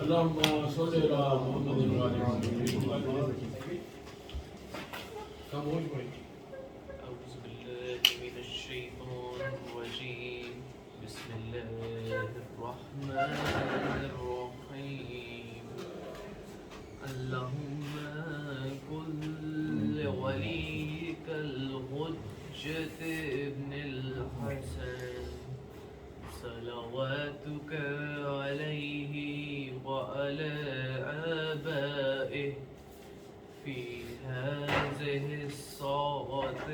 اللهم صل على محمد وعلى محمد. أعوذ بالله من الشيطان الرجيم. بسم الله الرحمن الرحيم. اللهم كن لوليك الحجة ابن الحسن صلواتك عليه وعلى آبائه في هذه الساعة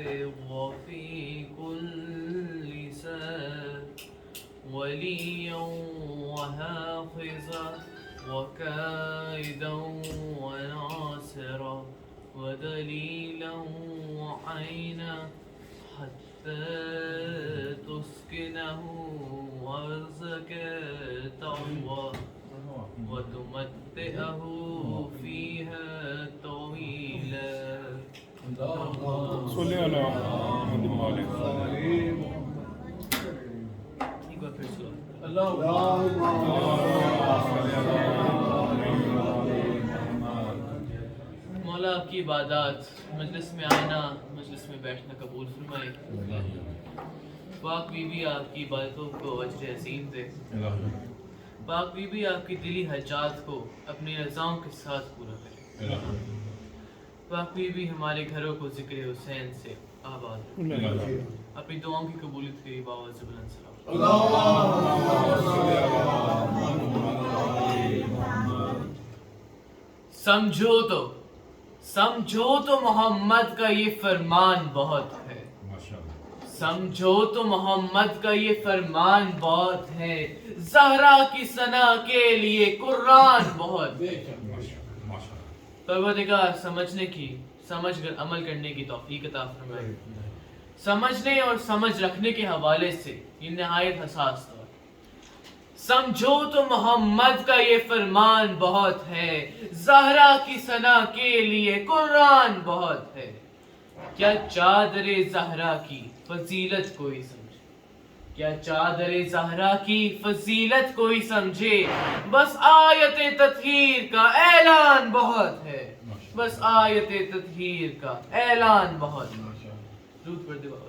وفي كل ساعة وليا وحافظا وكائدا وناصرا ودليلا وعينا حتى تسكنه أرضك طوعا وتمتعه فيها طويلا. صلی علی محمد وعلی ایک بار پھر سو. مولا آپ کی عبادات مجلس میں آنا مجلس میں بیٹھنا قبول فرمائے. پاک بی بی آپ کی عبادتوں کو اجر عظیم دے. پاک بی بی آپ کی دلی حاجات کو اپنی رضاؤں کے ساتھ پورا کرے. پاک بی بی ہمارے گھروں کو ذکر حسین سے آباد کرے. اپنی دعاؤں کی قبولیت کے لیے بآواز بلند سلام. سمجھو تو محمد کا یہ فرمان بہت ہے. سمجھو تو محمد کا یہ فرمان بہت ہے. زہرا کی ثنا کے لیے قرآن بہت ہے. پروردگار سمجھنے کی سمجھ کر عمل کرنے کی توفیق عطا فرمائے. سمجھنے اور سمجھ رکھنے کے حوالے سے یہ نہایت حساس دور. سمجھو تو محمد کا یہ فرمان بہت ہے. زہرا کی ثنا کے لیے قرآن بہت ہے. کیا چادر زہرا کی فضیلت کوئی سمجھے. کیا چادر زہرا کی فضیلت کوئی سمجھے. بس آیت تطہیر کا اعلان بہت ہے. بس آیت تطہیر کا اعلان بہت ہے. درود پڑھ دے بابا.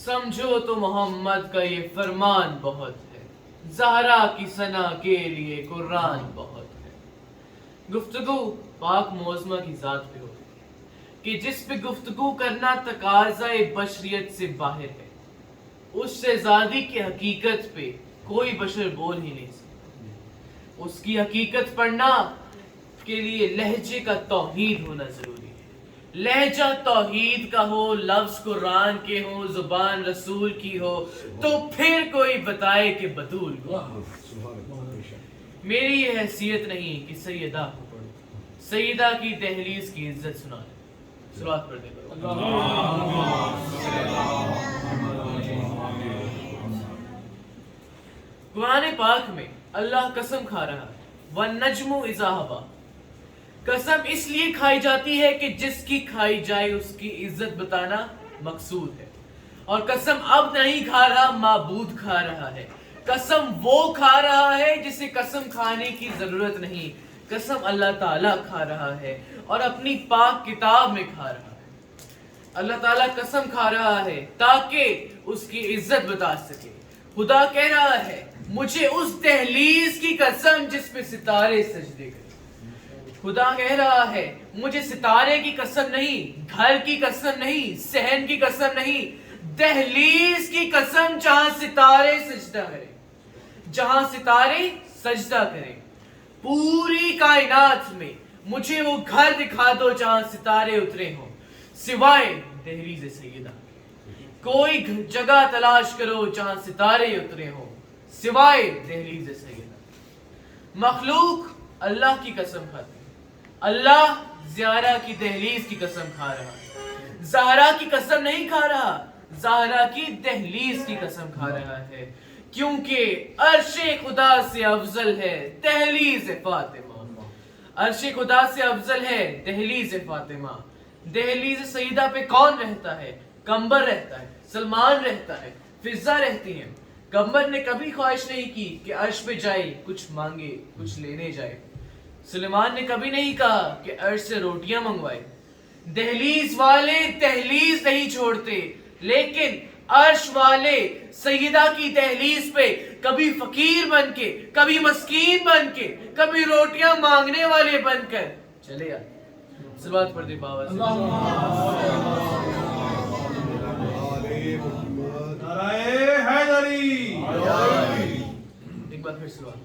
سمجھو تو محمد کا یہ فرمان بہت ہے. زہرا کی ثنا کے لیے قرآن بہت ہے. گفتگو پاک معظمہ کی ذات پہ ہوتی ہے کہ جس پہ گفتگو کرنا تقاضۂ بشریت سے باہر ہے. اس شہزادی کی حقیقت پہ کوئی بشر بول ہی نہیں سکتا. اس کی حقیقت پڑھنا کے لیے لہجے کا توحید ہونا ضروری ہے. لہجہ توحید کا ہو, لفظ قرآن کے ہو, زبان رسول کی ہو, تو پھر کوئی بتائے کہ بطول ہو. میری یہ حیثیت نہیں کہ سیدہ کو پڑھوں. سیدہ کی دہلیز کی عزت سنا لیں. صلوات پڑھ دیں. قرآن پاک میں اللہ قسم کھا رہا ہے. وَالنَّجْمُ إِذَا هَوَىٰ. قسم اس لیے کھائی جاتی ہے کہ جس کی کھائی جائے اس کی عزت بتانا مقصود ہے. اور قسم اب نہیں کھا رہا, معبود کھا رہا ہے. قسم وہ کھا رہا ہے جسے قسم کھانے کی ضرورت نہیں. قسم اللہ تعالیٰ کھا رہا ہے اور اپنی پاک کتاب میں کھا رہا ہے. اللہ تعالیٰ قسم کھا رہا ہے تاکہ اس کی عزت بتا سکے. خدا کہہ رہا ہے مجھے اس دہلیز کی قسم جس پہ ستارے سجدے کریں. خدا کہہ رہا ہے مجھے ستارے کی قسم نہیں, گھر کی قسم نہیں, صحن کی قسم نہیں, دہلیز کی قسم جہاں ستارے سجدہ کریں. جہاں ستارے سجدہ کریں. پوری کائنات میں مجھے وہ گھر دکھا دو جہاں ستارے اترے ہوں سوائے دہلیز سیدہ. کوئی جگہ تلاش کرو جہاں ستارے اترے ہوں سوائے دہلیز سیدہ. مخلوق اللہ کی قسم کھاتی. اللہ زہرا کی دہلیز کی قسم کھا رہا ہے. زہرا کی قسم نہیں کھا رہا, زہرا کی دہلیز کی قسم کھا رہا ہے. کیونکہ عرش خدا سے افضل ہے دہلیز فاطمہ. عرش خدا سے افضل ہے دہلیز فاطمہ. دہلیز سیدہ پہ کون رہتا ہے؟ کمبر رہتا ہے, سلمان رہتا ہے, فضہ رہتی ہیں. گنبد نے کبھی خواہش نہیں کی کہ عرش پہ جائے کچھ مانگے کچھ لینے جائے. سلیمان نے کبھی نہیں کہا کہ عرش سے روٹیاں منگوائے. دہلیز والے دہلیز نہیں چھوڑتے لیکن عرش والے سیدہ کی دہلیز پہ کبھی فقیر بن کے, کبھی مسکین بن کے, کبھی روٹیاں مانگنے والے بن کر چلے آتے. صلوات پڑھ دے بابا سے. نعرہ حیدری. ایک بار پھر صلوات.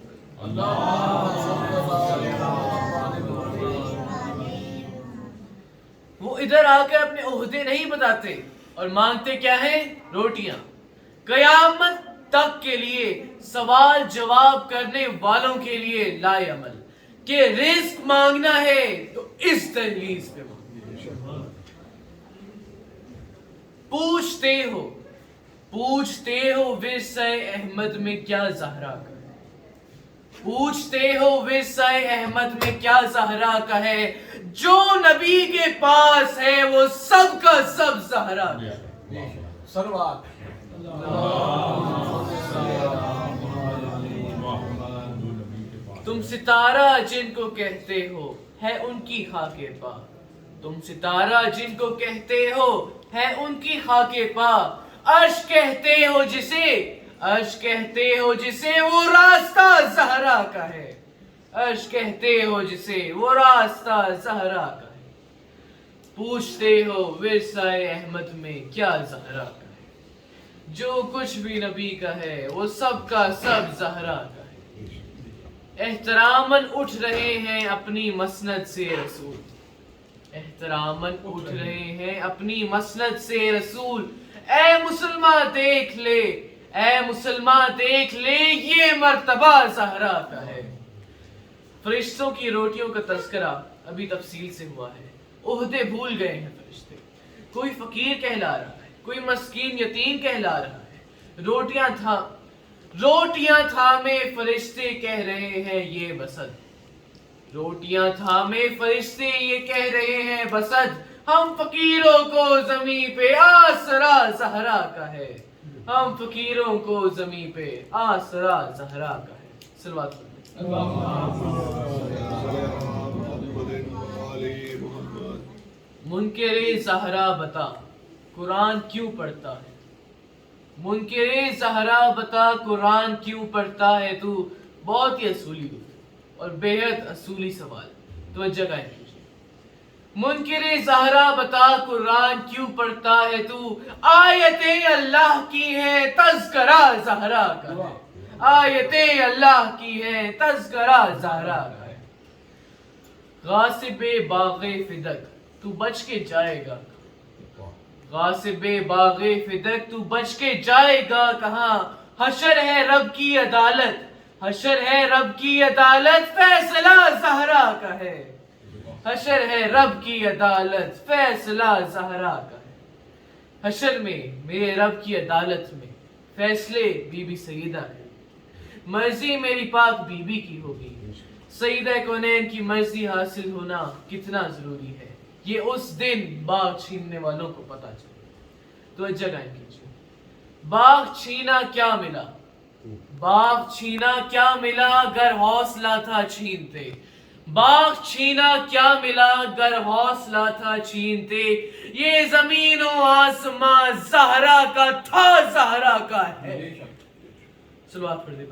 وہ ادھر آ کر اپنے عہدے نہیں بتاتے اور مانگتے کیا ہے؟ روٹیاں. قیامت تک کے لیے سوال جواب کرنے والوں کے لیے لائے عمل کہ رزق مانگنا ہے تو اس دہلیز پہ مانگنا. پوچھتے ہو ورثہ احمد میں کیا زہرا کا ہے. پوچھتے ہو ورثہ احمد میں کیا زہرا کا ہے. جو نبی کے پاس ہے وہ سب کا سب زہرا کا ہے. سروات تم ستارہ جن کو کہتے ہو ہے ان کی خاک پا. تم ستارہ جن کو کہتے ہو ہے ان کی خاک پا. عرش کہتے ہو جسے وہ راستہ زہرا کا ہے. عرش کہتے ہو جسے وہ راستہ زہرا کا ہے. پوچھتے ہو ورثہ احمد میں کیا زہرا کا ہے. جو کچھ بھی نبی کا ہے وہ سب کا سب زہرا کا ہے. احتراماً اٹھ رہے ہیں اپنی مسند سے رسول. احتراماً اٹھ رہے ہیں اپنی مسند سے رسول. اے مسلمان دیکھ لے یہ مرتبہ زہرا کا ہے. فرشتوں کی روٹیوں کا تذکرہ ابھی تفصیل سے ہوا ہے. عہدے بھول گئے ہیں فرشتے. کوئی فقیر کہلا رہا ہے, کوئی مسکین یتیم کہلا رہا ہے. روٹیاں تھامے فرشتے کہہ رہے ہیں یہ بسد. روٹیاں تھامے فرشتے یہ کہہ رہے ہیں بسد. ہم فقیروں کو زمین پہ آسرا زہرا کا ہے. ہم فقیروں کو زمین پہ آسرا زہرا کا ہے. صلوات منکر زہرا بتا قرآن کیوں پڑھتا ہے. منکر زہرا بتا قرآن کیوں پڑھتا ہے. تو بہت ہی اصولی اور بےحد اصولی سوال, توجہ قائم کیجیے. منکر زہرا بتا قرآن کیوں پڑھتا ہے تو. آیتیں اللہ کی ہیں تذکرہ زہرا کا ہے. آیتیں اللہ کی ہیں تذکرہ زہرا کا ہے. غاصب باغ فدق تو بچ کے جائے گا. غاصب باغ فدق تو بچ کے جائے گا کہاں. حشر ہے رب کی عدالت. حشر ہے رب کی عدالت فیصلہ زہرا کا ہے. حشر ہے رب کی عدالت فیصلہ زہرا کا ہے. حشر میں میرے رب کی عدالت میں فیصلے بی بی سیدہ ہے. مرضی میری پاک بی بی کی ہوگی. سیدہ کونین کی مرضی حاصل ہونا کتنا ضروری ہے یہ اس دن باغ چھیننے والوں کو پتا چلے. توجہ قائم کیجیے. باغ چھینا کیا ملا. باغ چھینا کیا ملا گر حوصلہ تھا چھینتے. باغ چھینا کیا ملا گر حوصلہ تھا چھینتے. یہ زمین و آسمان زہرا کا تھا زہرا کا ہے. صلوات پڑھ دے.